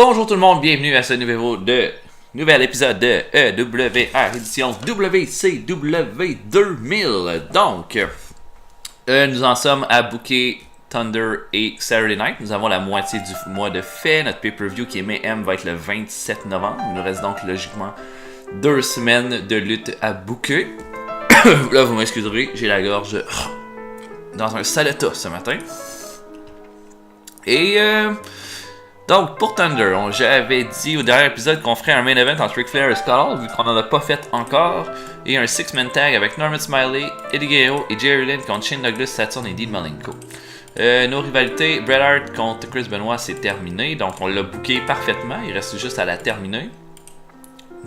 Bonjour tout le monde, bienvenue à ce nouvel épisode de EWR édition WCW 2000. Donc, nous en sommes à booker Thunder et Saturday Night. Nous avons la moitié du mois de fait. Notre pay-per-view qui est Mayhem va être le 27 novembre. Il nous reste donc logiquement 2 semaines de lutte à booker. Là, vous m'excuserez, j'ai la gorge dans un sale état ce matin. Et donc, pour Thunder, j'avais dit au dernier épisode qu'on ferait un main event entre Ric Flair et Scott Hall, vu qu'on n'en a pas fait encore, et un 6-man tag avec Norman Smiley, Eddie Guerrero et Jerry Lynn contre Shane Douglas, Saturn et Dean Malenko. Nos rivalités, Bret Hart contre Chris Benoit, c'est terminé, donc on l'a booké parfaitement, il reste juste à la terminer.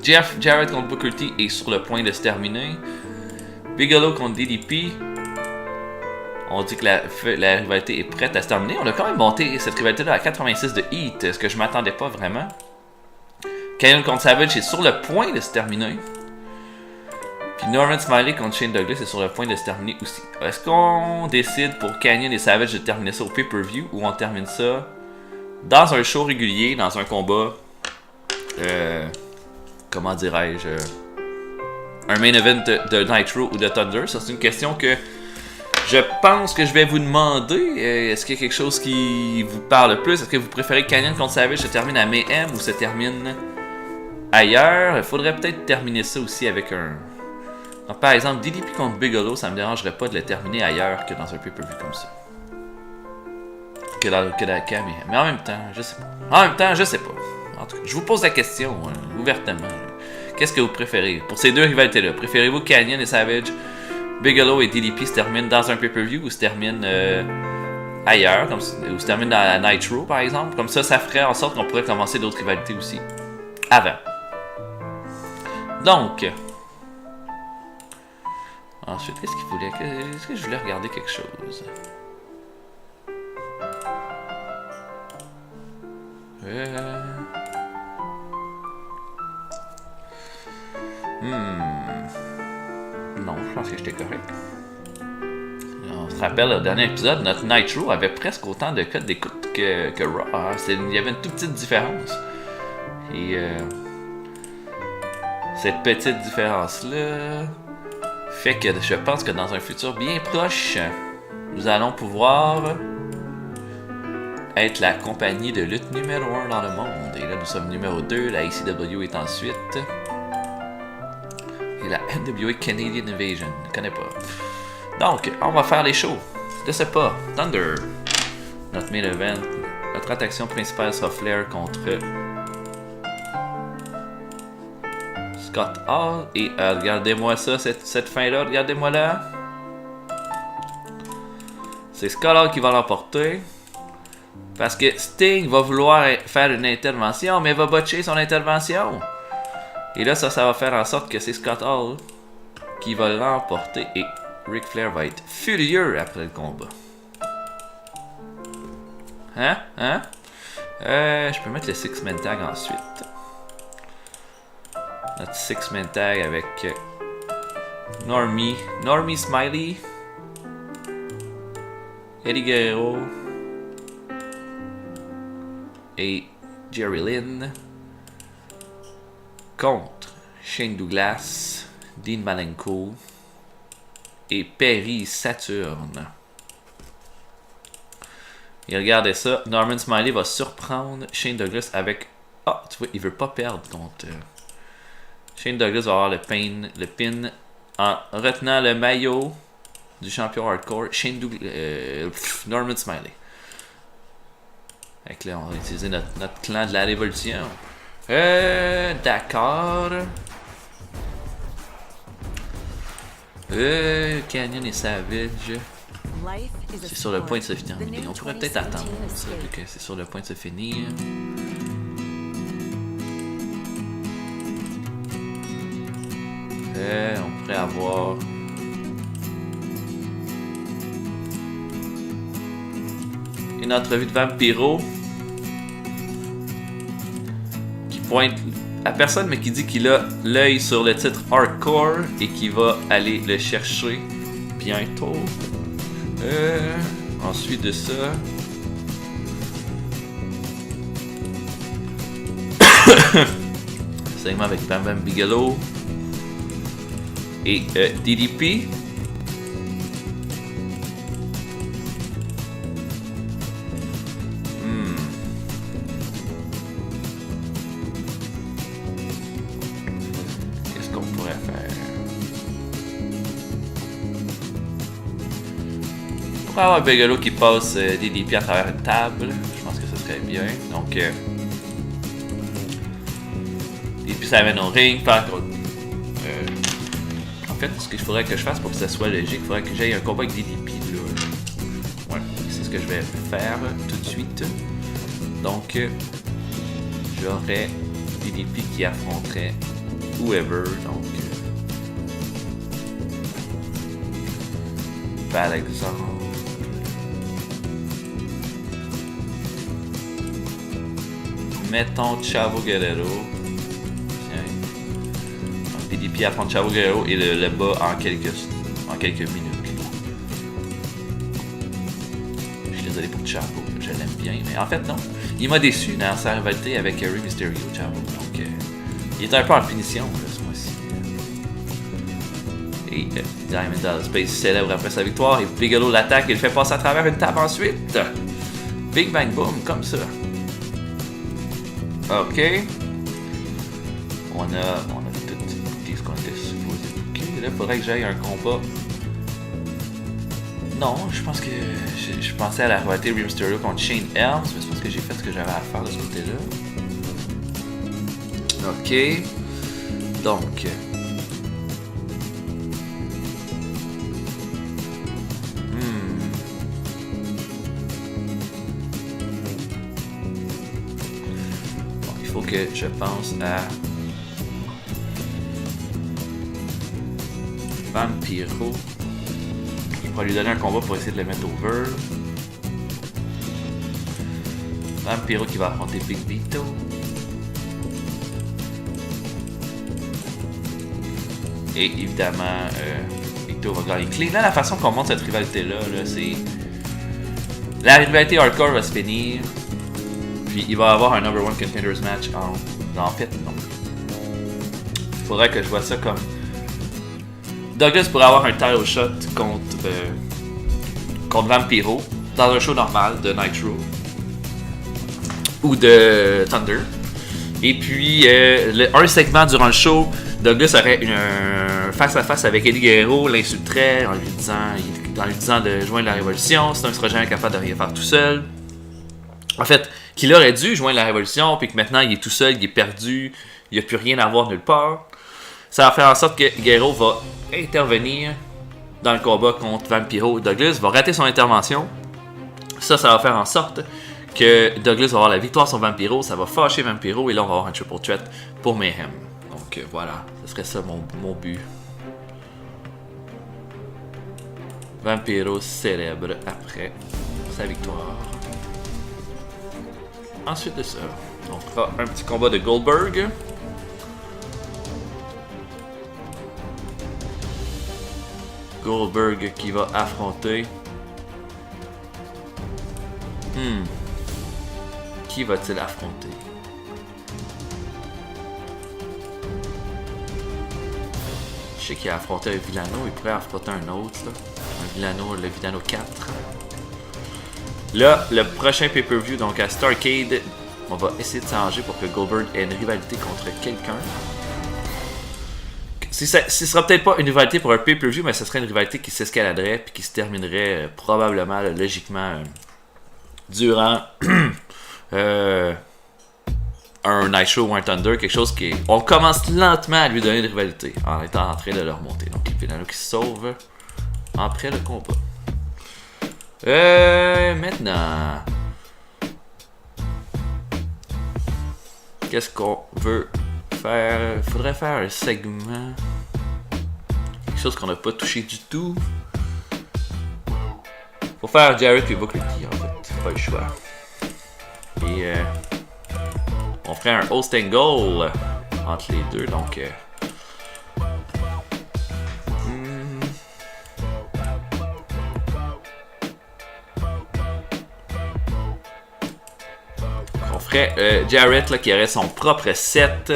Jeff Jarrett contre Booker T est sur le point de se terminer. Bigelow contre DDP. On dit que la rivalité est prête à se terminer. On a quand même monté cette rivalité-là à 86 de Heat, ce que je m'attendais pas vraiment. Canyon contre Savage est sur le point de se terminer. Puis Norman Smiley contre Shane Douglas est sur le point de se terminer aussi. Est-ce qu'on décide pour Canyon et Savage de terminer ça au pay-per-view ou on termine ça dans un show régulier, dans un combat, comment dirais-je, un main event de Nitro ou de Thunder? Ça, c'est une question que je pense que je vais vous demander. Est-ce qu'il y a quelque chose qui vous parle plus? Est-ce que vous préférez que Canyon contre Savage se termine à Mayhem ou se termine ailleurs? Il faudrait peut-être terminer ça aussi avec un... Donc, par exemple, DDP contre Bigelow, ça me dérangerait pas de le terminer ailleurs que dans un pay-per-view comme ça. Que dans Mayhem. Mais en même temps, je sais pas. En tout cas, je vous pose la question ouvertement. Qu'est-ce que vous préférez pour ces deux rivalités-là? Préférez-vous Canyon et Savage, Bigelow et DDP se terminent dans un pay-per-view ou se terminent ailleurs, ou se terminent dans la Nitro par exemple? Comme ça ferait en sorte qu'on pourrait commencer d'autres rivalités aussi. Avant. Donc. Ensuite, qu'est-ce qu'il voulait? Est-ce que je voulais regarder quelque chose? Non, je pense que j'étais correct. On se rappelle, au dernier épisode, notre Nitro avait presque autant de codes d'écoute que Raw. Hein? Il y avait une toute petite différence. Et cette petite différence-là fait que je pense que dans un futur bien proche, nous allons pouvoir être la compagnie de lutte numéro 1 dans le monde. Et là, nous sommes numéro 2, la ECW est ensuite. Et la NWA Canadian Invasion, je ne connais pas. Donc, on va faire les shows. Je ne sais pas. Thunder, notre main event. Notre attraction principale sera Flair contre Scott Hall. Et regardez-moi ça, cette fin-là. Regardez-moi là. C'est Scott Hall qui va l'emporter. Parce que Sting va vouloir faire une intervention, mais va botcher son intervention. Et là, ça va faire en sorte que c'est Scott Hall qui va l'emporter et Ric Flair va être furieux après le combat. Je peux mettre le 6-man tag ensuite. Notre 6-man tag avec Normie Smiley, Eddie Guerrero et Jerry Lynn contre Shane Douglas, Dean Malenko et Perry Saturn. Et regardez ça, Norman Smiley va surprendre Shane Douglas avec... Ah, tu vois, il veut pas perdre contre... Shane Douglas va avoir le pin en retenant le maillot du champion hardcore, Norman Smiley. Fait que là, on va utiliser notre clan de la révolution. D'accord. Canyon et Savage. C'est sur le point de se finir. On pourrait peut-être attendre ça, vu que c'est sur le point de se finir. On pourrait avoir... une entrevue de Vampiro qui pointe à personne mais qui dit qu'il a l'œil sur le titre Hardcore et qu'il va aller le chercher bientôt. Ensuite de ça, Segment avec Bam Bam Bigelow et DDP. Qu'est-ce qu'on pourrait faire? On pourrait avoir Bigelow qui passe DDP à travers une table. Je pense que ça serait bien. Donc, et puis ça amène au ring. En fait, ce qu'il faudrait que je fasse pour que ça soit logique, il faudrait que j'aille un combat avec DDP. Là. Ouais, c'est ce que je vais faire tout de suite. Donc, j'aurais DDP qui affronterait whoever. Donc, par exemple. Mettons Chavo Guerrero. DDP affronte Chavo Guerrero et le bat en quelques minutes. Je suis désolé pour Chavo, je l'aime bien, mais en fait non. Il m'a déçu dans sa rivalité avec Rey Mysterio, Chavo. Donc il est un peu en finition là, ce mois-ci. Et Diamond Dallas Page célèbre après sa victoire et Bigelow l'attaque et le fait passer à travers une table ensuite. Big Bang Boom, comme ça. Ok. On a tout dit ce qu'on était supposé. Ok, là, il faudrait que j'aille un combat. Non, je pense que je pensais à la rivalité Rey Mysterio contre Shane Helms, mais je pense que j'ai fait ce que j'avais à faire de ce côté-là. Ok. Donc. Il faut que je pense à Vampiro. Je pourrais lui donner un combat pour essayer de le mettre over. Vampiro qui va affronter Big Vito. Et évidemment, Vito va gagner clé. Là, la façon qu'on monte cette rivalité-là, c'est... La rivalité hardcore va se finir. Puis il va y avoir un number one contenders match en fait, non. Il faudrait que je vois ça comme... Douglas pourrait avoir un title shot contre Vampiro dans un show normal de Nitro ou de Thunder. Et puis, un segment durant le show, Douglas aurait un face-à-face avec Eddie Guerrero, l'insulterait en lui disant de joindre la Révolution, sinon il sera jamais capable de rien faire tout seul. En fait, qu'il aurait dû joindre la Révolution, puis que maintenant il est tout seul, il est perdu, il n'y a plus rien à voir nulle part. Ça va faire en sorte que Guerrero va intervenir dans le combat contre Vampiro. Douglas va rater son intervention. Ça va faire en sorte que Douglas va avoir la victoire sur Vampiro. Ça va fâcher Vampiro et là on va avoir un triple threat pour Mayhem. Donc voilà, ce serait ça mon but. Vampiro célèbre après sa victoire. Ensuite de ça, on fera un petit combat de Goldberg. Goldberg qui va affronter. Qui va-t-il affronter? Je sais qu'il a affronté un Villano, il pourrait affronter un autre, là. Le Villano 4. Là, le prochain pay-per-view, donc à Starrcade, on va essayer de s'arranger pour que Goldberg ait une rivalité contre quelqu'un. Ce sera peut-être pas une rivalité pour un pay-per-view, mais ce serait une rivalité qui s'escaladerait puis qui se terminerait probablement, logiquement, durant un Night Show ou un Thunder, quelque chose qui est... On commence lentement à lui donner une rivalité en étant en train de le remonter. Donc, il y en a qui se sauve après le combat. Maintenant... Qu'est-ce qu'on veut faire? Il faudrait faire un segment. Quelque chose qu'on n'a pas touché du tout. Faut faire Jarrett et Booker T, en fait. Pas le choix. Et on ferait un host and goal entre les deux, donc... ferait Jarrett là, qui aurait son propre set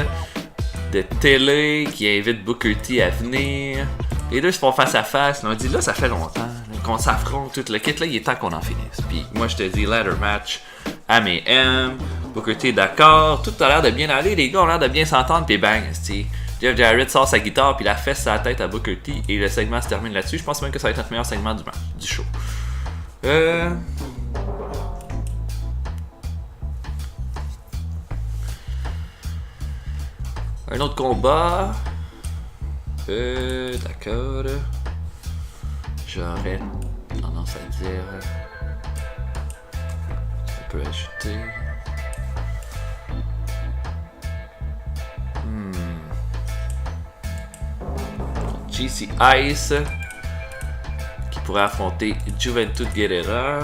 de télé, qui invite Booker T à venir. Les deux se font face à face. On dit là, ça fait longtemps là, qu'on s'affronte, tout le kit. Là, il est temps qu'on en finisse. Puis moi, je te dis ladder match à mes M. Booker T est d'accord. Tout a l'air de bien aller. Les gars ont l'air de bien s'entendre. Puis bang, t'sais. Jeff Jarrett sort sa guitare. Puis la fesse sa tête à Booker T. Et le segment se termine là-dessus. Je pense même que ça va être notre meilleur segment du show. Un autre combat. D'accord. J'aurais tendance à dire. On peut ajouter. GC Ice qui pourrait affronter Juventud Guerrera.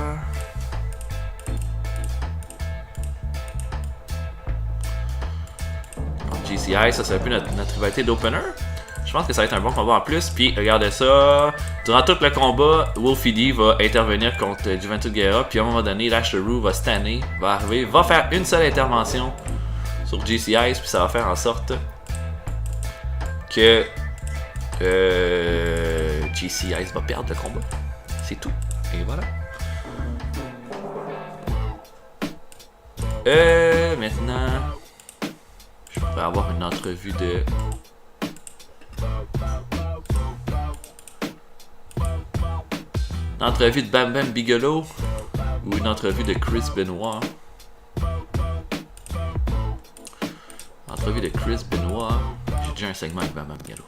GC Ice, ça c'est un peu notre rivalité d'opener. Je pense que ça va être un bon combat en plus. Puis regardez ça. Durant tout le combat, Wolfie D va intervenir contre Juventud Guerrera. Puis à un moment donné, Lash LaRue va stanner, va arriver, va faire une seule intervention sur GC Ice. Puis ça va faire en sorte que GC Ice va perdre le combat. C'est tout. Et voilà. Maintenant, je pourrais avoir une entrevue de... Une entrevue de Bam Bam Bigelow ou une entrevue de Chris Benoit. Entrevue de Chris Benoit. J'ai déjà un segment avec Bam Bam Bigelow.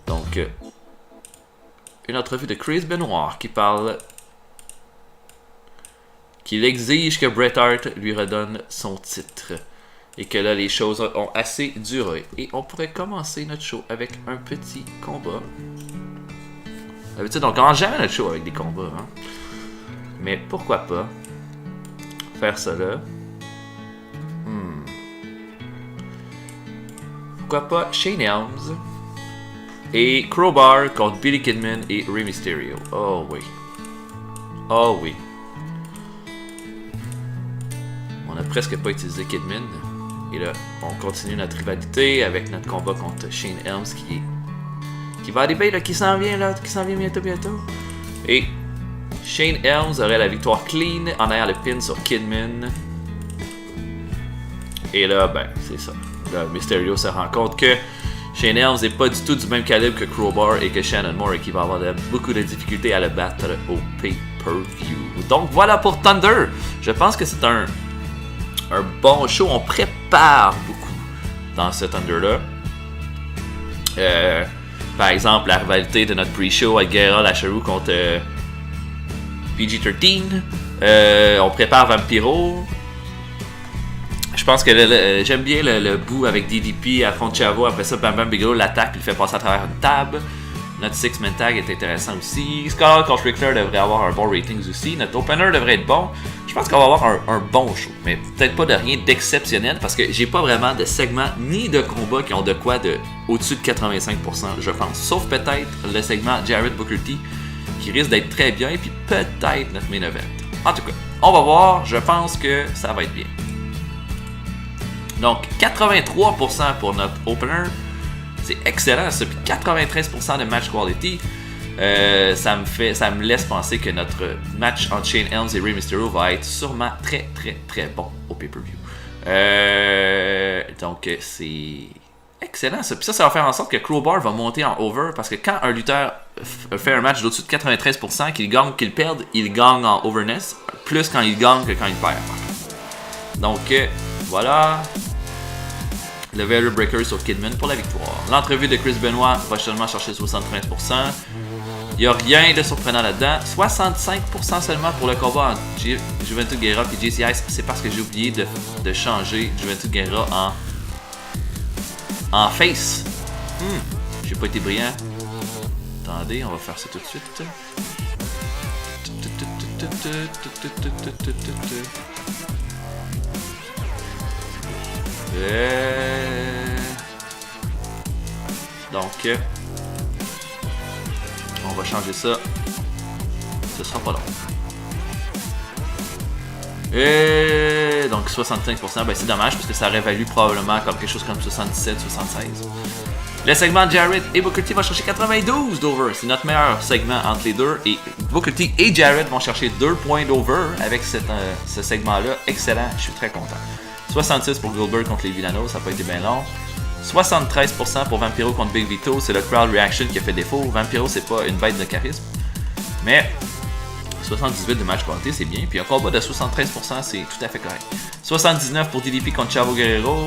Donc, une entrevue de Chris Benoit qui parle... qu'il exige que Bret Hart lui redonne son titre. Et que là, les choses ont assez duré. Et on pourrait commencer notre show avec un petit combat. D'habitude, on commence jamais notre show avec des combats. Hein? Mais pourquoi pas faire ça là? Pourquoi pas Shane Helms et Crowbar contre Billy Kidman et Rey Mysterio. Oh oui. Oh oui. On a presque pas utilisé Kidman. Et là, on continue notre rivalité avec notre combat contre Shane Helms qui va arriver, là, qui s'en vient bientôt. Et Shane Helms aurait la victoire clean en arrière le pin sur Kidman. Et là, ben, c'est ça. Là, Mysterio se rend compte que Shane Helms n'est pas du tout du même calibre que Crowbar et que Shannon Moore et qui va avoir beaucoup de difficultés à le battre au pay-per-view. Donc voilà pour Thunder. Je pense que c'est un bon show. On prépare beaucoup dans ce Thunder-là. Par exemple, la rivalité de notre pre-show avec Guerrera Lacharoux contre PG-13. On prépare Vampiro. Je pense que j'aime bien le bout avec DDP à fond de Chavo. Après ça, Bam Bam Bigelow l'attaque et le fait passer à travers une table. Notre six-man tag est intéressant aussi. Skull contre Ric Flair devrait avoir un bon rating aussi. Notre opener devrait être bon. Je pense qu'on va avoir un bon show, mais peut-être pas de rien d'exceptionnel parce que j'ai pas vraiment de segments ni de combats qui ont de quoi de au-dessus de 85%, je pense. Sauf peut-être le segment Jarrett Booker T qui risque d'être très bien, et puis peut-être notre main event. En tout cas, on va voir. Je pense que ça va être bien. Donc 83% pour notre opener. C'est excellent ça. Puis 93% de match quality. Ça me laisse penser que notre match entre Shane Helms et Rey Mysterio va être sûrement très très très bon au pay-per-view. Donc c'est excellent ça. Puis ça va faire en sorte que Crowbar va monter en over parce que quand un lutteur fait un match d'au-dessus de 93%, qu'il gagne, qu'il perde, il gagne en overness, plus quand il gagne que quand il perd. Donc voilà. Le Valor Breaker sur Kidman pour la victoire. L'entrevue de Chris Benoit va seulement chercher 73%. Il n'y a rien de surprenant là-dedans. 65% seulement pour le combat entre Juventud Guerrera et JC Ice. C'est parce que j'ai oublié de changer Juventud Guerrera en face. J'ai pas été brillant. Attendez, on va faire ça tout de suite. Donc, on va changer ça. Ce sera pas long. donc 65%, ben c'est dommage parce que ça aurait valu probablement comme quelque chose comme 77, 76. Le segment Jarrett et Booker T va chercher 92 d'over. C'est notre meilleur segment entre les deux. Et Booker T et Jarrett vont chercher 2 points d'over avec ce segment-là. Excellent, je suis très content. 66 pour Goldberg contre les Villanos, ça n'a pas été bien long. 73% pour Vampiro contre Big Vito, c'est le crowd reaction qui a fait défaut. Vampiro, c'est pas une bête de charisme. Mais 78 de match qualité, c'est bien. Puis un combat de 73%, c'est tout à fait correct. 79 pour DDP contre Chavo Guerrero.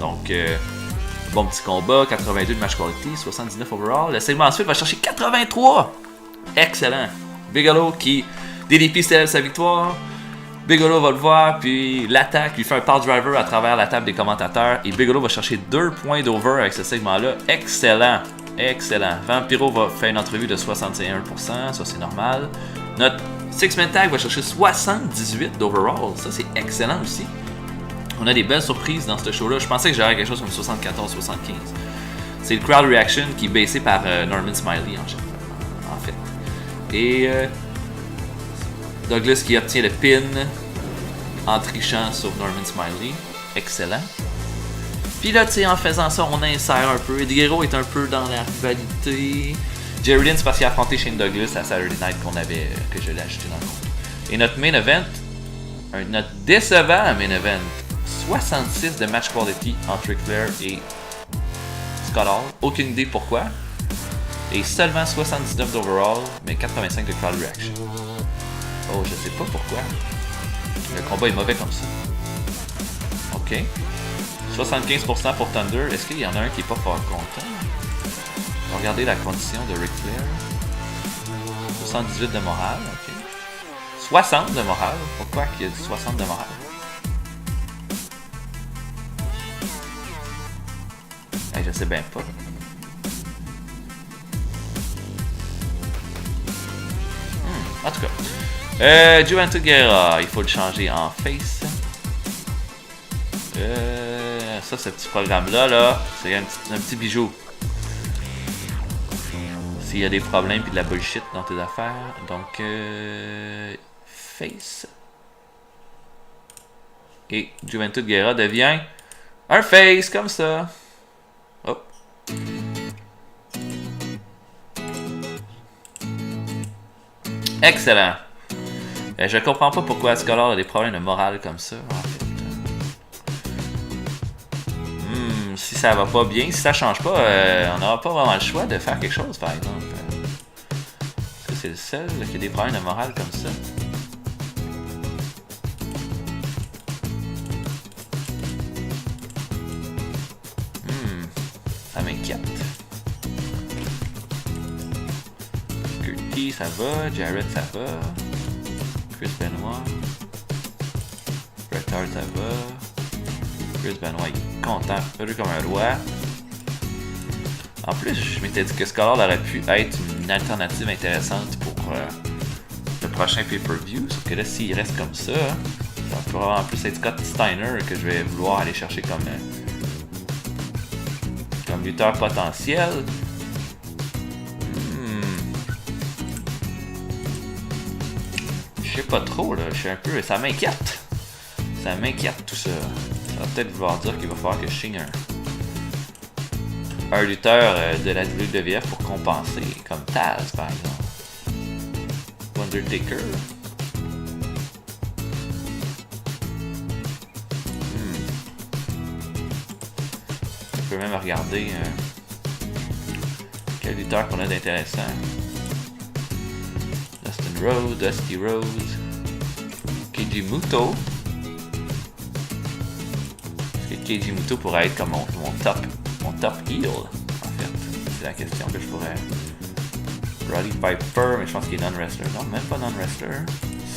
Donc, bon petit combat. 82 de match qualité, 79 overall. Le segment ensuite va chercher 83. Excellent. Bigelow qui DDP célèbre sa victoire. Bigelow va le voir, puis l'attaque, lui fait un power driver à travers la table des commentateurs. Et Bigelow va chercher 2 points d'over avec ce segment-là. Excellent. Excellent. Vampiro va faire une entrevue de 61%, ça c'est normal. Notre Six-Man Tag va chercher 78 d'overall, ça c'est excellent aussi. On a des belles surprises dans ce show-là. Je pensais que j'aurais quelque chose comme 74-75. C'est le crowd reaction qui est baissé par Norman Smiley en fait. Et Douglas qui obtient le pin en trichant sur Norman Smiley. Excellent. Puis là, tu sais, en faisant ça, on insère un peu. Eddie Guerrero est un peu dans la rivalité. Jerry Lynn, c'est parce qu'il a affronté Shane Douglas à Saturday Night que je l'ai ajouté dans le compte. Et notre main event, notre décevant main event, 66 de match quality entre Ric Flair et Scott Hall. Aucune idée pourquoi. Et seulement 79 d'overall, mais 85 de crowd reaction. Oh, je sais pas pourquoi. Le combat est mauvais comme ça. Ok. 75% pour Thunder. Est-ce qu'il y en a un qui est pas fort content? On va regarder la condition de Ric Flair. 78 de morale, ok. 60 de morale. Pourquoi qu'il y a du 60 de morale? Hey, je sais bien pas. En tout cas. Juventud Guerra, il faut le changer en face. Ça, ce petit programme-là, c'est un petit bijou. S'il y a des problèmes et de la bullshit dans tes affaires. Donc, face. Et Juventud Guerra devient un face, comme ça. Hop. Excellent. Je comprends pas pourquoi Scott Hall a des problèmes de morale comme ça. En fait. Si ça va pas bien, si ça change pas, on n'aura pas vraiment le choix de faire quelque chose, par exemple. Est-ce que c'est le seul qui a des problèmes de morale comme ça? Ça m'inquiète. Curtis, ça va. Jarrett, ça va. Chris Benoit. Bret Hart, ça va. Chris Benoit, il est content, heureux comme un roi. En plus, je m'étais dit que Scott Hall aurait pu être une alternative intéressante pour le prochain pay-per-view. Sauf que là, s'il reste comme ça, ça pourra en plus être Scott Steiner que je vais vouloir aller chercher comme lutteur potentiel. Je sais pas trop, là. Je suis un peu. Ça m'inquiète. Ça m'inquiète tout ça. Ça va peut-être vouloir dire qu'il va falloir que je signe un lutteur de la WWF pour compenser, comme Taz par exemple. Undertaker. Je peux même regarder quel lutteur qu'on a d'intéressant. Dustin Rhodes, Dusty Rhodes, Keiji Muto. Est-ce que Keiji Muto pourrait être comme mon top heel, en fait? C'est la question que je pourrais. Roddy Piper, mais je pense qu'il est non-wrestler. Non, même pas non-wrestler.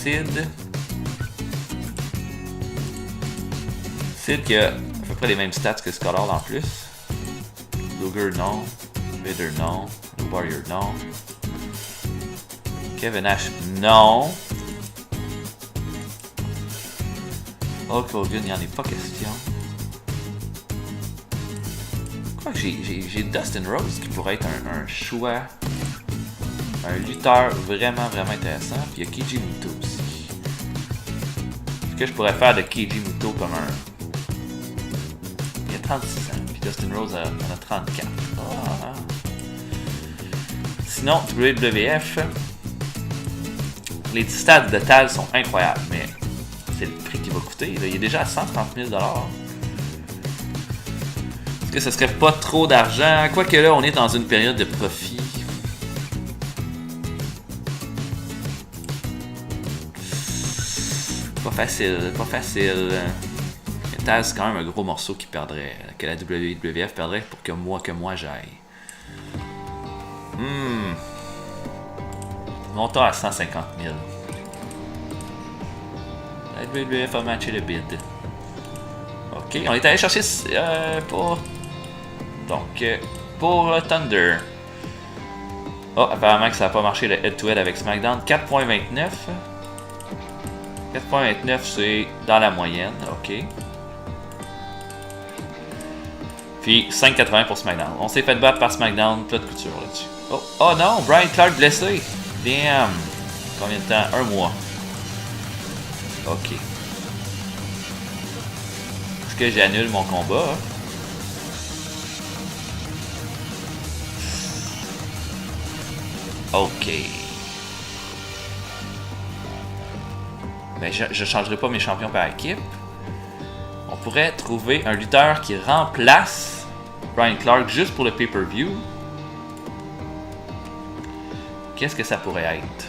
Sid. Sid qui a à peu près les mêmes stats que Scott Hall en plus. Luger, non. Vader, non. The Warrior, non. Kevin Nash, non. Hulk Hogan, il n'y en est pas question. Quoi que j'ai Dustin Rhodes qui pourrait être un choix, un lutteur vraiment intéressant. Puis il y a Keiji Muto aussi. que je pourrais faire de Keiji Muto comme un... Il a 36 ans, puis Dustin Rose en a 34. Ah. Sinon, WWF, les stats de Taz sont incroyables, mais c'est le prix qu'il va coûter. Là. Il est déjà à 130 000 $. Est-ce que ce serait pas trop d'argent? Quoique là, on est dans une période de profit. Pas facile, pas facile. Taz, c'est quand même un gros morceau qui perdrait, que la WWF perdrait pour que moi j'aille. Montons à 150 000. La WWF a matché le bid. Ok, on est allé chercher pour... Donc, pour Thunder. Oh, apparemment que ça n'a pas marché le head-to-head avec SmackDown. 4.29. 4.29, c'est dans la moyenne. Ok. Puis 5.80 pour SmackDown. On s'est fait battre par SmackDown, plat de couture là-dessus. Oh non, Brian Clark blessé. Damn. Combien de temps? 1 mois. Ok. Est-ce que j'annule mon combat? Ok. Mais je changerai pas mes champions par équipe. On pourrait trouver un lutteur qui remplace Brian Clark juste pour le pay-per-view. Qu'est-ce que ça pourrait être?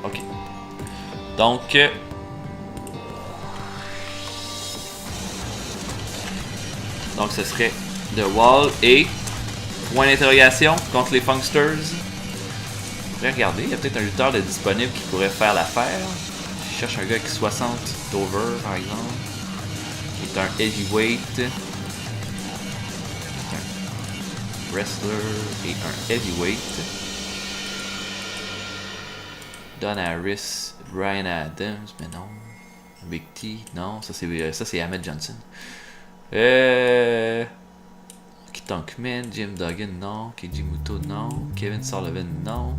Ok. Donc... Donc ce serait The Wall et... Point d'interrogation contre les Funksters. On pourrait regarder, il y a peut-être un lutteur de disponible qui pourrait faire l'affaire. Je cherche un gars qui 60 d'over par exemple. Qui est un heavyweight. Wrestler et un heavyweight. Don Harris, Brian Adams, mais non. Big T, non, ça c'est Ahmed Johnson. Tankman, Jim Duggan, non. Keiji Muto, non. Kevin Sullivan, non.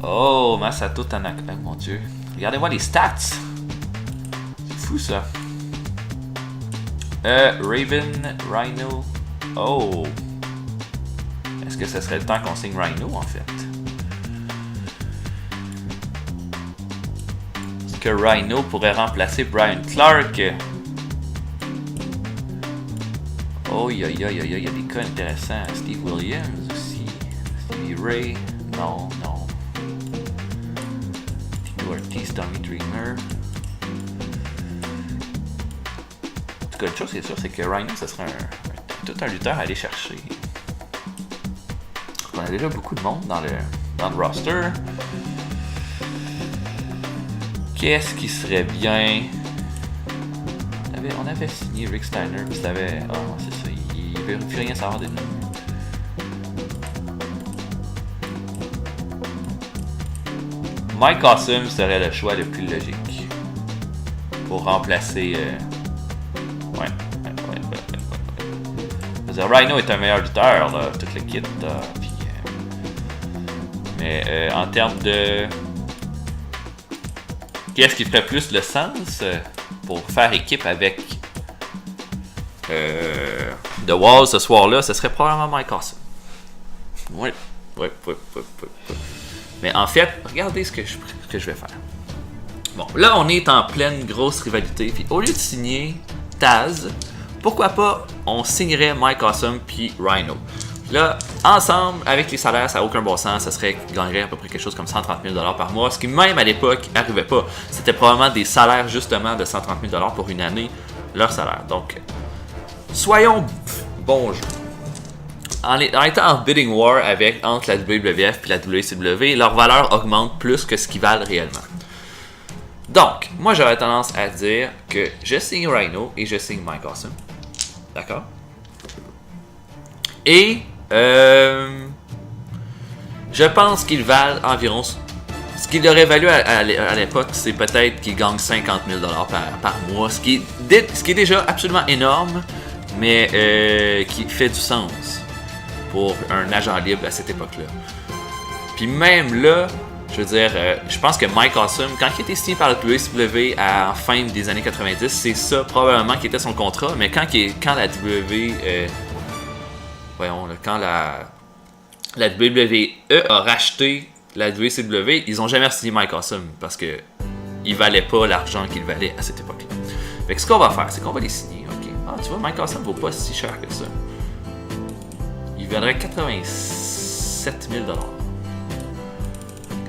Oh, Masato Tanaka, oh, mon dieu. Regardez-moi les stats. C'est fou ça. Raven, Rhino. Oh. Est-ce que ce serait le temps qu'on signe Rhino en fait? Est-ce que Rhino pourrait remplacer Brian Clark? Oh, il y a des cas intéressants. Steve Williams aussi. Stevie Ray. Non. Tito Ortiz, Tommy Dreamer. En tout cas, une chose c'est sûr, c'est que Rhino, ce serait tout un lutteur à aller chercher. On a déjà beaucoup de monde dans le roster. Qu'est-ce qui serait bien? On avait signé Rick Steiner, puis c'était... Oh, c'est ça, il ne veut plus rien savoir de nous. Mike Awesome serait le choix le plus logique pour remplacer... Ouais. Je veux dire, Rhino est un meilleur lutteur, là, toute le kit, puis... Mais en termes de... Qu'est-ce qui ferait plus le sens pour faire équipe avec The Wall ce soir-là, ce serait probablement Mike Awesome. Ouais. Mais en fait, regardez ce que je vais faire. Bon, là, on est en pleine grosse rivalité. Puis au lieu de signer Taz, pourquoi pas on signerait Mike Awesome puis Rhino. Là, ensemble, avec les salaires, ça n'a aucun bon sens. Ça serait qu'ils gagneraient à peu près quelque chose comme 130 000 $ par mois. Ce qui, même à l'époque, n'arrivait pas. C'était probablement des salaires, justement, de 130 000 $ pour une année, leur salaire. Donc, soyons bons jeux. En étant en bidding war entre la WWF et la WCW, leur valeur augmente plus que ce qu'ils valent réellement. Donc, moi, j'aurais tendance à dire que je signe Rhino et je signe Mike Awesome. D'accord? Et je pense qu'ils valent environ... Ce qu'il aurait valu à l'époque, c'est peut-être qu'ils gagnent 50 000 $ par mois, ce qui est déjà absolument énorme, mais qui fait du sens pour un agent libre à cette époque-là. Puis même là, je veux dire, je pense que Mike Awesome, quand il a été signé par la WCW à la fin des années 90, c'est ça probablement qui était son contrat. Mais quand la quand la WWE a racheté la WCW, ils ont jamais signé Mike Awesome parce que il valait pas l'argent qu'il valait à cette époque-là. Fait que ce qu'on va faire, c'est qu'on va les signer. Ok. Ah, tu vois, Mike Awesome vaut pas si cher que ça. Il vaudrait 87 000 $.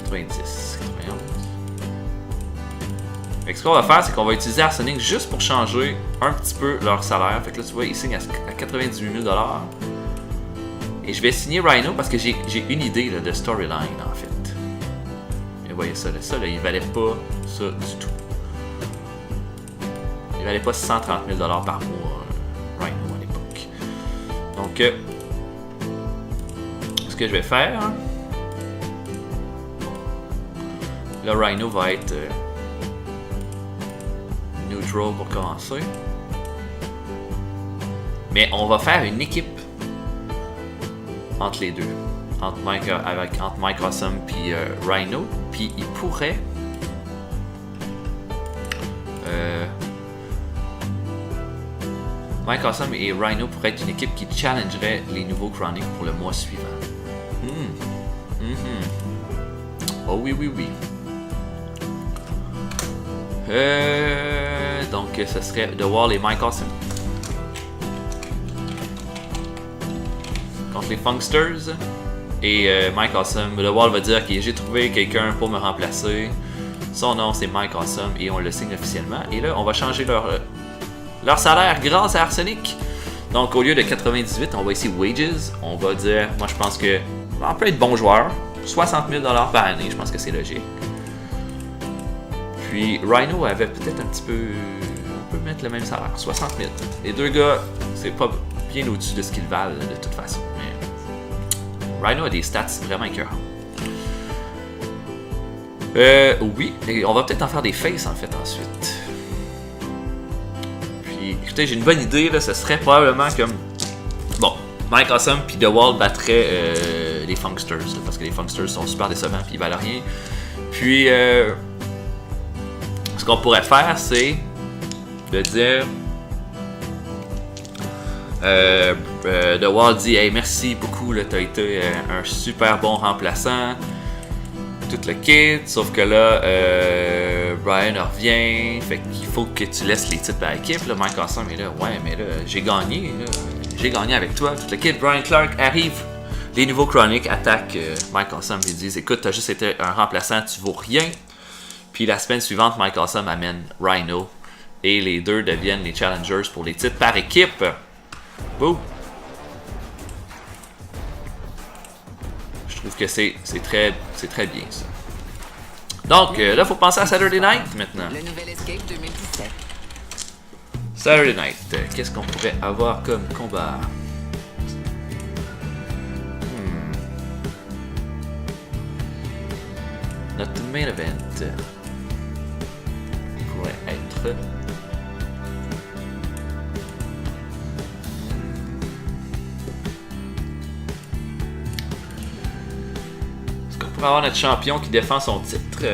90, 91. Fait que ce qu'on va faire, c'est qu'on va utiliser Arsenic juste pour changer un petit peu leur salaire. Fait que là, tu vois, ils signent à 98 000 $. Et je vais signer Rhino parce que j'ai une idée là, de storyline, en fait. Et vous voyez ça, là, il valait pas ça du tout. Il valait pas 130 000 $ par mois, Rhino, à l'époque. Donc, ce que je vais faire... Là, Rhino va être neutral pour commencer. Mais on va faire une équipe entre les deux. Entre Mike Awesome et Rhino. Puis il pourrait... Mike Awesome et Rhino pourraient être une équipe qui challengerait les nouveaux Chronic pour le mois suivant. Oh oui, oui, oui. Donc, ce serait The Wall et Mike Awesome contre les Funksters. Et Mike Awesome, The Wall va dire que j'ai trouvé quelqu'un pour me remplacer. Son nom, c'est Mike Awesome et on le signe officiellement. Et là, on va changer leur salaire grâce à Arsenic. Donc, au lieu de 98, on va ici Wages. On va dire, moi je pense que on peut être bon joueur. 60 000 $ par année, je pense que c'est logique. Puis Rhino avait peut-être un petit peu... On peut mettre le même salaire, 60 000. Les deux gars, c'est pas bien au-dessus de ce qu'ils valent de toute façon. Mais Rhino a des stats vraiment écœurants. Oui, et on va peut-être en faire des faces en fait ensuite. Puis écoutez, j'ai une bonne idée, là, ce serait probablement comme... Bon, Mike Awesome puis The Wall battrait les Funksters, là, parce que les Funksters sont super décevants puis ils valent rien. Puis... ce qu'on pourrait faire, c'est de dire The Wall dit hey, merci beaucoup, t'as été un super bon remplaçant, tout le kit, sauf que là Brian revient, fait qu'il faut que tu laisses les titres à l'équipe. Là, Mike Awesome est là, ouais, mais là j'ai gagné avec toi, tout le kit. Brian Clark arrive, les nouveaux Chronic attaquent Mike Awesome et disent écoute, t'as juste été un remplaçant, tu vaux rien. Puis la semaine suivante, Mike Awesome amène Rhino et les deux deviennent les challengers pour les titres par équipe. Boum! Je trouve que c'est très bien ça. Donc là, il faut penser à Saturday Night maintenant. Le nouvel Escape 2017. Saturday Night, qu'est-ce qu'on pourrait avoir comme combat? Notre main event pourrait être est-ce qu'on pourrait avoir notre champion qui défend son titre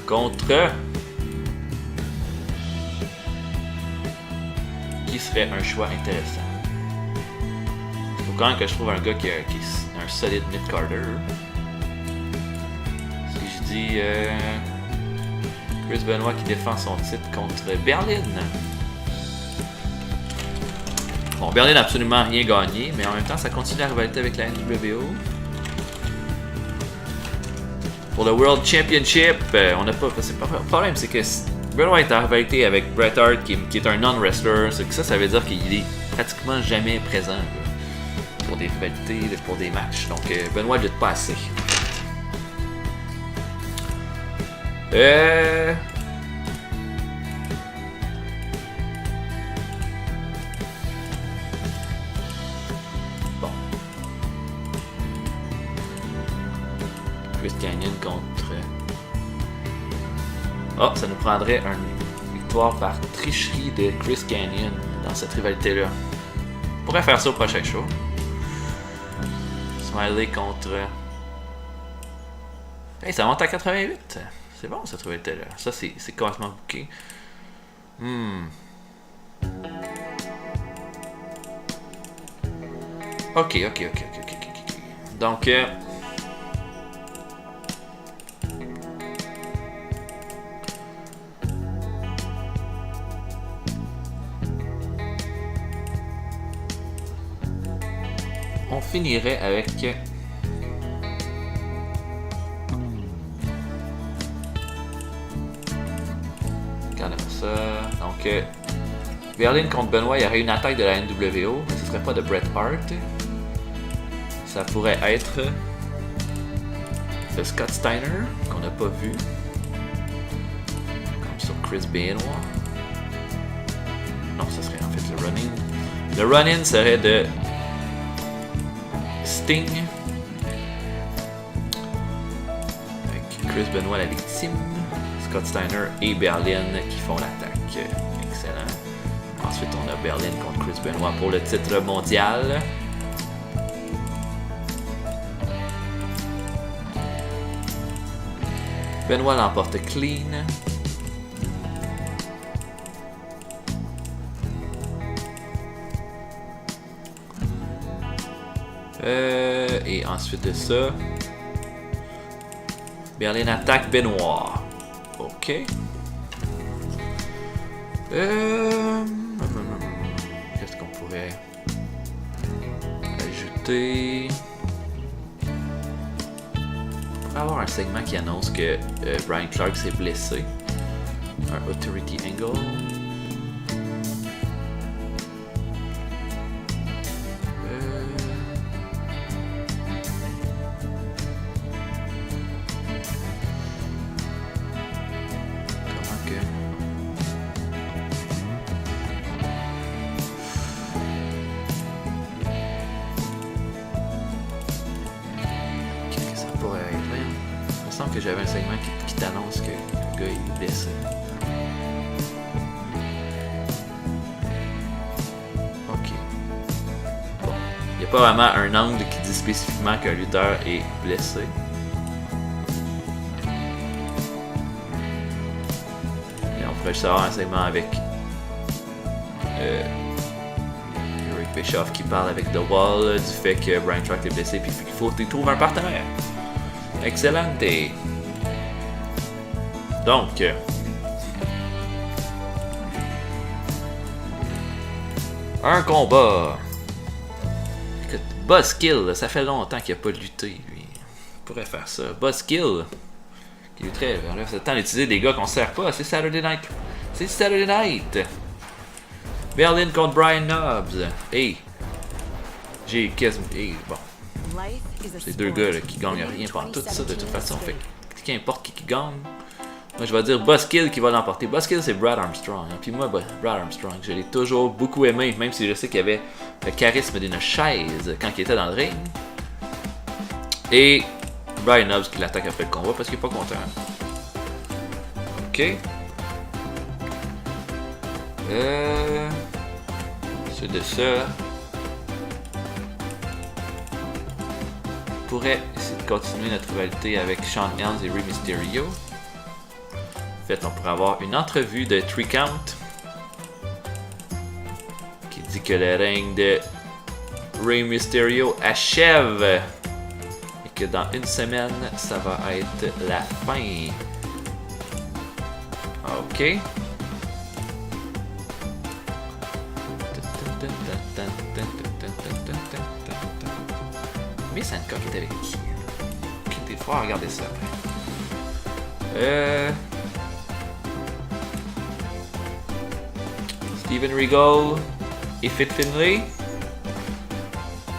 contre qui serait un choix intéressant? Il faut quand même que je trouve un gars qui est un solide mid-carder. Si je dis Chris Benoit qui défend son titre contre Berlin. Bon, Berlin n'a absolument rien gagné, mais en même temps, ça continue la rivalité avec la NWO. Pour le World Championship, on n'a pas... Le problème, c'est que Benoit est en rivalité avec Bret Hart, qui est un non-wrestler. Ça veut dire qu'il est pratiquement jamais présent là, pour des rivalités, pour des matchs. Donc, Benoit ne lutte pas assez. Bon. Chris Kanyon contre... Oh, ça nous prendrait une victoire par tricherie de Chris Kanyon dans cette rivalité-là. On pourrait faire ça au prochain show. Smiley contre... Hey, ça monte à 88. C'est bon, ça trouve là. Ça, c'est complètement booké. Ok. Donc... on finirait avec... Regardez ça. Donc, Berlin contre Benoit, il y aurait une attaque de la NWO, mais ce serait pas de Bret Hart. Ça pourrait être de Scott Steiner, qu'on n'a pas vu. Comme sur Chris Benoit. Non, ça serait en fait le run-in. Le run-in serait de Sting avec Chris Benoit la victime, Scott Steiner et Berlin qui font l'attaque. Excellent. Ensuite on a Berlin contre Chris Benoit pour le titre mondial. Benoit l'emporte clean. Et ensuite de ça, Berlin attaque Benoit. Ok. Qu'est-ce qu'on pourrait ajouter? On pourrait avoir un segment qui annonce que Brian Clark s'est blessé. Un Authority Angle. Que j'avais un segment qui t'annonce que le gars est blessé. Ok. Bon. Il n'y a pas vraiment un angle qui dit spécifiquement qu'un lutteur est blessé. Et on pourrait juste avoir un segment avec Eric Bischoff qui parle avec The Wall du fait que Brian Clark est blessé et qu'il faut qu'il trouve un partenaire. Excellent. Donc, un combat. Écoute, Buzzkill, ça fait longtemps qu'il n'a pas lutté, lui. Il pourrait faire ça. Buzzkill, qui lutterait. Là, c'est le temps d'utiliser des gars qu'on ne sert pas. C'est Saturday Night. C'est Saturday Night. Berlin contre Brian Knobbs. Hey, j'ai quasiment. Hey, bon. C'est deux gars là, qui gagnent rien pendant tout ça de toute façon. Fait qu'importe qui gagne, moi je vais dire Buzzkill qui va l'emporter. Buzzkill c'est Brad Armstrong. Hein. Puis moi, Brad Armstrong, je l'ai toujours beaucoup aimé, même si je sais qu'il avait le charisme d'une chaise quand il était dans le ring. Et Brian Knobbs qui l'attaque après le combat parce qu'il est pas content. Ok. C'est de ça. On pourrait essayer de continuer notre rivalité avec Shawn Helms et Rey Mysterio. En fait, on pourrait avoir une entrevue de 3 Count qui dit que le règne de Rey Mysterio achève et que dans une semaine, ça va être la fin. Ok. Mais Sanka qui est avec qui? Ok, des fois, regardez ça après. Steven Regal et Fit Finlay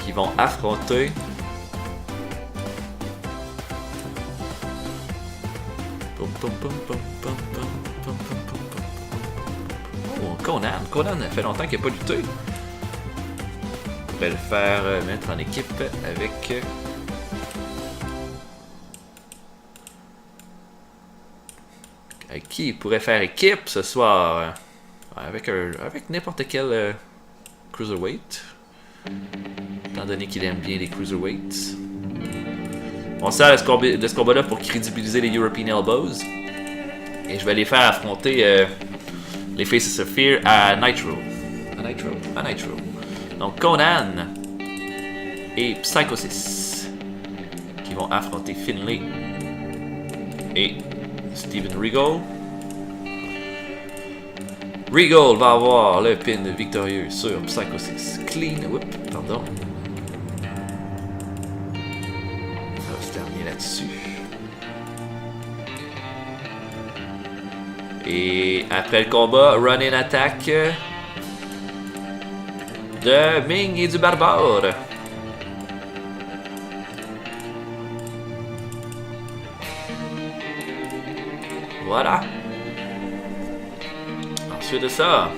qui vont affronter Conan. Conan, ça fait longtemps qu'il n'a pas lutté. On pourrait le faire mettre en équipe avec qui il pourrait faire équipe ce soir avec n'importe quel cruiserweight. Étant donné qu'il aime bien les cruiserweights. On sert de ce combat-là pour crédibiliser les European Elbows. Et je vais les faire affronter les Faces of Fear à Nitro. À Nitro. Donc Conan et Psychosis qui vont affronter Finlay et Steven Regal. Regal va avoir le pin victorieux sur Psychosis. Clean, pardon. On va se terminer là-dessus. Et après le combat, run-in attack de Ming et du Barbare. Voilà. Ensuite de ça.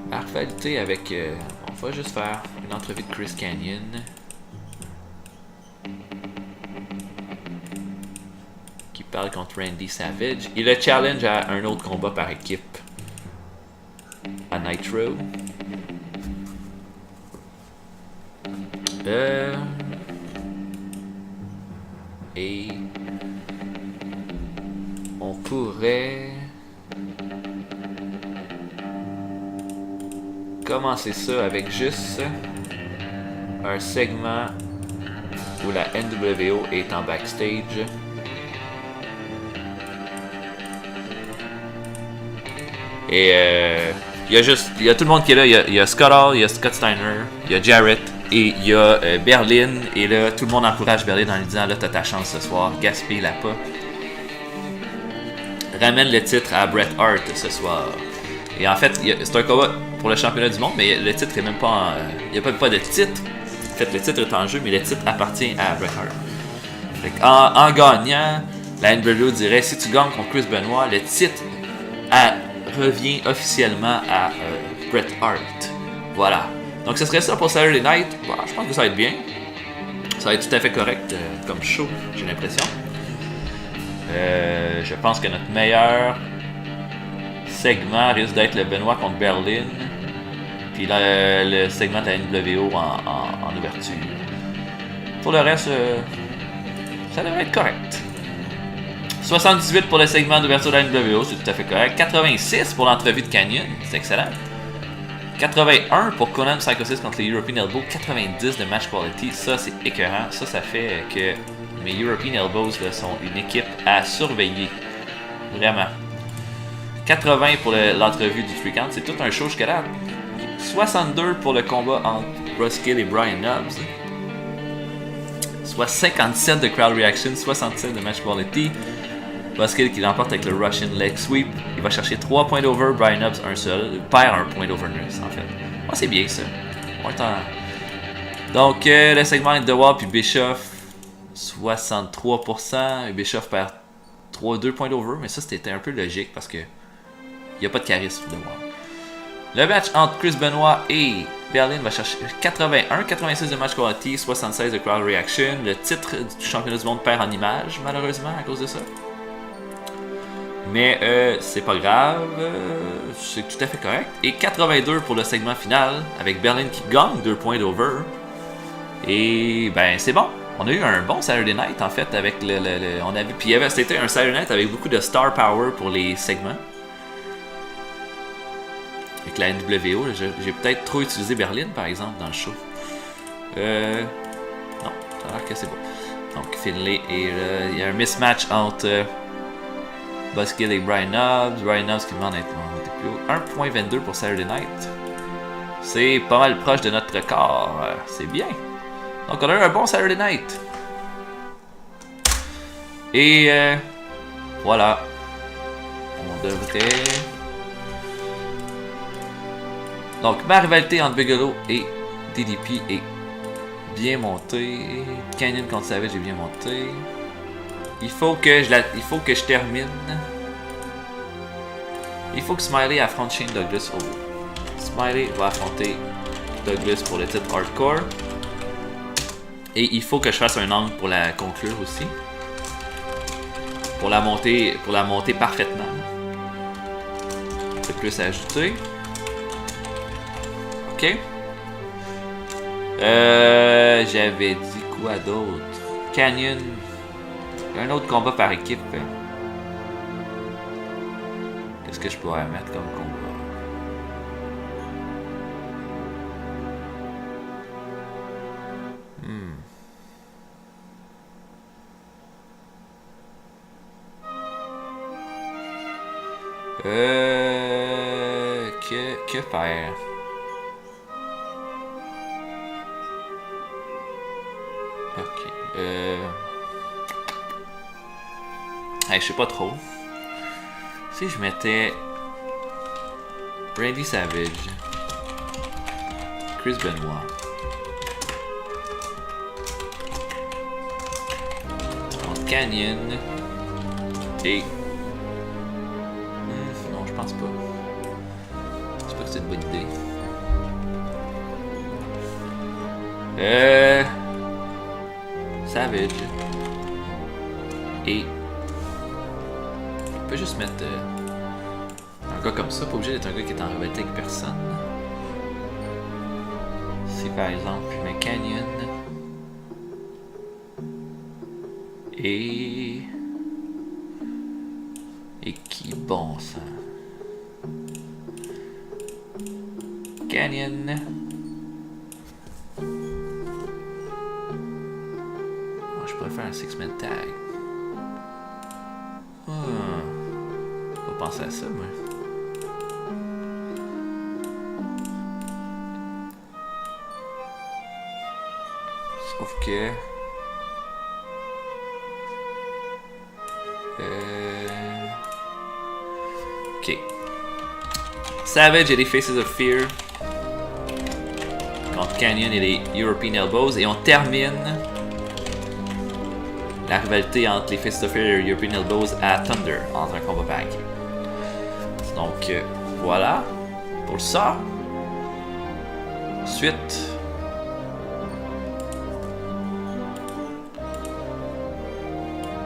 La rivalité avec... on va juste faire une entrevue de Chris Canyon. Qui parle contre Randy Savage. Il le challenge à un autre combat par équipe. À Nitro. Et... on pourrait... commencer ça avec juste un segment où la NWO est en backstage. Et il y a tout le monde qui est là. Il y a Scott Hall, il y a Scott Steiner, il y a Jarrett et il y a Berlin. Et là, tout le monde encourage Berlin en lui disant là, t'as ta chance ce soir, gaspille-la pas. Ramène le titre à Bret Hart ce soir. Et en fait, c'est un combat pour le championnat du monde, mais le titre est même pas il n'y a pas de titre. En fait, le titre est en jeu, mais le titre appartient à Bret Hart. Fait en gagnant, la NWO dirait si tu gagnes contre Chris Benoit, le titre revient officiellement à Bret Hart. Voilà. Donc ce serait ça pour Saturday Night. Bon, je pense que ça va être bien. Ça va être tout à fait correct comme show, j'ai l'impression. Je pense que notre meilleur segment risque d'être le Benoit contre Berlin. Puis le segment de la NWO en ouverture. Pour le reste, ça devrait être correct. 78 pour le segment d'ouverture de la NWO, c'est tout à fait correct. 86 pour l'entrevue de Canyon, c'est excellent. 81 pour Conan Psychosis contre les European Elbows. 90 de match quality, ça c'est écœurant. Ça fait que mes European Elbows là, sont une équipe à surveiller. Vraiment. 80 pour l'entrevue du Free Count, c'est tout un show jusqu'à là. 62 pour le combat entre Buzzkill et Brian Knobbs. Soit 57 de crowd reaction, 67 de match quality. Buzzkill qui l'emporte avec le Russian leg sweep. Il va chercher 3 points d'over, Brian Knobbs un seul. Il perd un point d'overness en fait. Oh, c'est bien ça. Donc le segment de Wall puis Bischoff, 63%. Et Bischoff perd 2 points d'over, mais ça c'était un peu logique parce que il n'y a pas de charisme de Wall. Le match entre Chris Benoit et Berlin va chercher 81, 86 de match quality, 76 de crowd reaction. Le titre du championnat du monde perd en image, malheureusement, à cause de ça. Mais c'est pas grave, c'est tout à fait correct. Et 82 pour le segment final, avec Berlin qui gagne 2 points d'over. Et ben c'est bon. On a eu un bon Saturday Night en fait avec on a vu. Puis c'était un Saturday Night avec beaucoup de star power pour les segments. Avec la NWO, j'ai peut-être trop utilisé Berlin par exemple dans le show. Non, ça a l'air que c'est bon. Donc Finlay et il y a un mismatch entre Buzzkill et Brian Knobbs. Brian Knobbs qui demande d'être plus haut. 1.22 pour Saturday Night. C'est pas mal proche de notre record. C'est bien. Donc on a eu un bon Saturday Night. Et voilà. On devrait... Donc ma rivalité entre Bigelow et DDP est bien montée. Canyon contre Savage est bien monté. Il faut que je termine. Il faut que Smiley affronte Shane Douglas. Oh. Smiley va affronter Douglas pour le titre Hardcore. Et il faut que je fasse un angle pour la conclure aussi. Pour la monter parfaitement. C'est plus à ajouter. Ok. J'avais dit quoi d'autre? Canyon. Un autre combat par équipe. Qu'est-ce que je pourrais mettre comme combat? Que faire? Ok. Je sais pas trop. Si je mettais Randy Savage, Chris Benoit, Canyon et non, je pense pas. Je pense pas que c'est une bonne idée. Savage et on peut juste mettre un gars comme ça, pas obligé d'être un gars qui est en rivalité avec personne. Si par exemple je mets Canyon et qui bon ça. Canyon. Je pourrais faire un 6-man tag. Faut penser à ça, moi. Sauf que... Ok. Savage et les Faces of Fear contre Canyon et les European Elbows. Et on termine la rivalité entre les Faces of Fear et les European Elbows à Thunder, entre un combat par équipe. Donc voilà pour ça. Ensuite,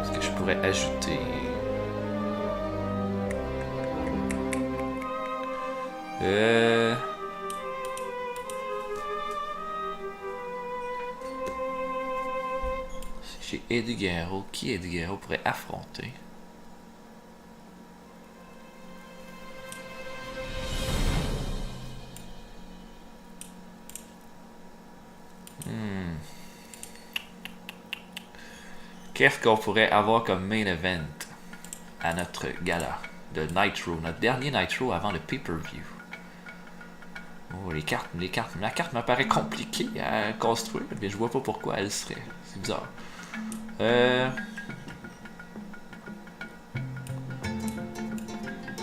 est-ce que je pourrais ajouter j'ai Eddie Guerrero. Qui Eddie Guerrero pourrait affronter? Qu'est-ce qu'on pourrait avoir comme main event à notre gala de Nitro, notre dernier Nitro avant le pay-per-view? Oh, la carte m'apparaît compliquée à construire, mais je vois pas pourquoi elle serait. C'est bizarre.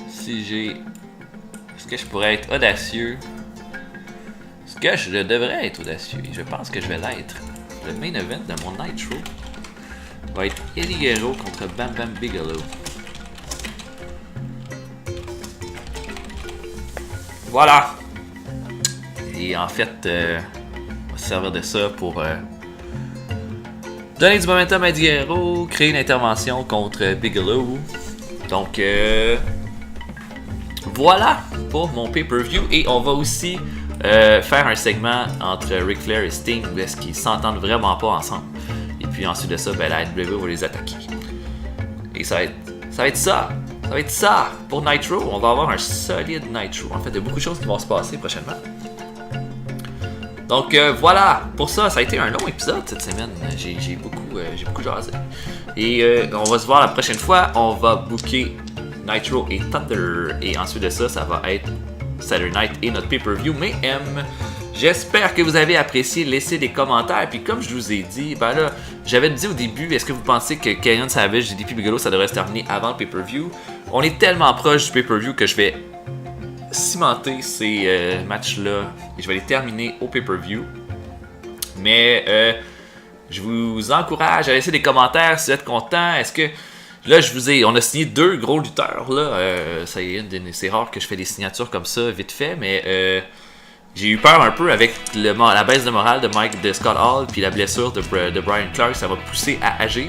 Si j'ai... Est-ce que je pourrais être audacieux? Est-ce que je devrais être audacieux? Et je pense que je vais l'être. Le main event de mon Nitro va être Eddie Guerrero contre Bam Bam Bigelow. Voilà! Et en fait, on va se servir de ça pour donner du momentum à Eddie Guerrero, créer une intervention contre Bigelow. Donc, voilà pour mon pay-per-view. Et on va aussi faire un segment entre Ric Flair et Sting parce qu'ils s'entendent vraiment pas ensemble. Et puis ensuite de ça, ben, la NWA va les attaquer. Et ça va être ça. Ça va être ça pour Nitro. On va avoir un solide Nitro. En fait, il y a beaucoup de choses qui vont se passer prochainement. Donc voilà, pour ça, ça a été un long épisode cette semaine. J'ai beaucoup jasé. Et on va se voir la prochaine fois. On va booker Nitro et Thunder. Et ensuite de ça, ça va être Saturday Night et notre pay-per-view. Mais j'espère que vous avez apprécié. Laissez des commentaires. Puis comme je vous ai dit, ben là, j'avais dit au début, est-ce que vous pensez que Canyon Savage et DP Bigelow, ça devrait se terminer avant le pay-per-view? On est tellement proche du pay-per-view que je vais cimenter ces matchs-là et je vais les terminer au pay-per-view. Mais je vous encourage à laisser des commentaires si vous êtes content. Est-ce que là, on a signé 2 gros lutteurs là. C'est rare que je fais des signatures comme ça vite fait, mais J'ai eu peur un peu avec la baisse de morale de Scott Hall puis la blessure de Brian Clark, ça m'a poussé à agir.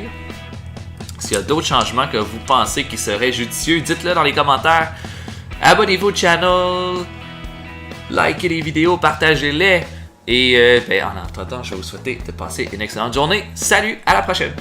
S'il y a d'autres changements que vous pensez qui seraient judicieux, dites-le dans les commentaires. Abonnez-vous au channel, likez les vidéos, partagez-les. Et en attendant, je vais vous souhaiter de passer une excellente journée. Salut, à la prochaine!